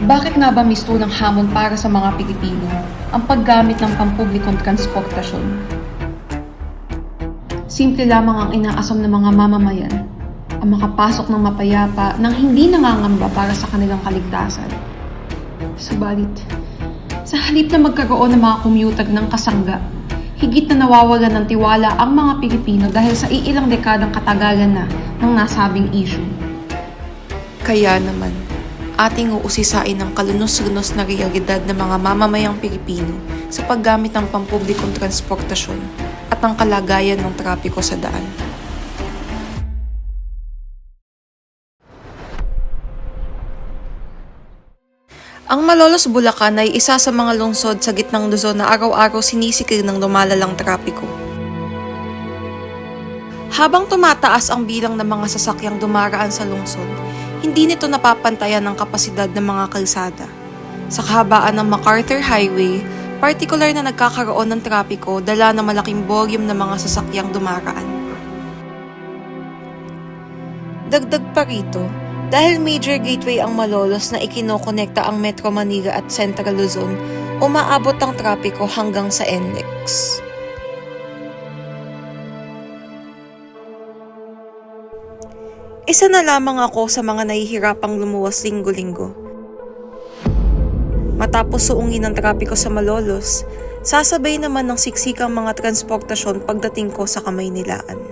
Bakit nga ba mistulang hamon para sa mga Pilipino ang paggamit ng pampublikong transportasyon? Simple lamang ang inaasam ng mga mamamayan ang makapasok ng mapayapa nang hindi nangangamba para sa kanilang kaligtasan. Subalit, sa halip na magkaroon ng mga commuter ng kasangga, higit na nawawalan ng tiwala ang mga Pilipino dahil sa iilang dekadang katagalan na ng nasabing issue. Kaya naman, ating uusisain ang kalunos-lunos na realidad ng mga mamamayang Pilipino sa paggamit ng pampublikong transportasyon at ang kalagayan ng trapiko sa daan. Ang Malolos, Bulacan ay isa sa mga lungsod sa gitnang Luzon na araw-araw sinisikil ng lumalalang trapiko. Habang tumataas ang bilang ng mga sasakyang dumaraan sa lungsod, hindi nito napapantayan ang kapasidad ng mga kalsada. Sa kahabaan ng MacArthur Highway, partikular na nagkakaroon ng trapiko dala ng malaking volume ng mga sasakyang dumaraan. Dagdag pa rito, dahil major gateway ang Malolos na ikinokonekta ang Metro Manila at Central Luzon, umaabot ang trapiko hanggang sa NLEX. Isa na lamang ako sa mga nahihirapang lumuwas linggo-linggo. Matapos suungin ng trapiko sa Malolos, sasabay naman ng siksikang mga transportasyon pagdating ko sa Kamaynilaan.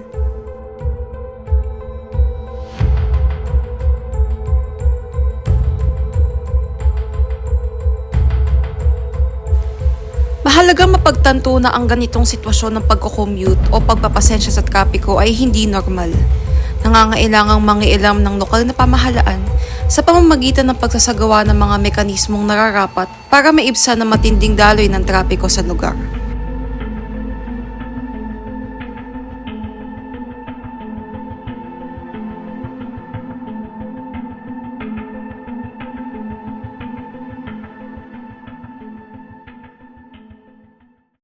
Mahalagang mapagtanto na ang ganitong sitwasyon ng pagko-commute o pagpapasensya sa trapiko ay hindi normal. Nangangailangang mangialam ng lokal na pamahalaan sa pamamagitan ng pagsasagawa ng mga mekanismong nararapat para maibsan ang matinding daloy ng trapiko sa lugar.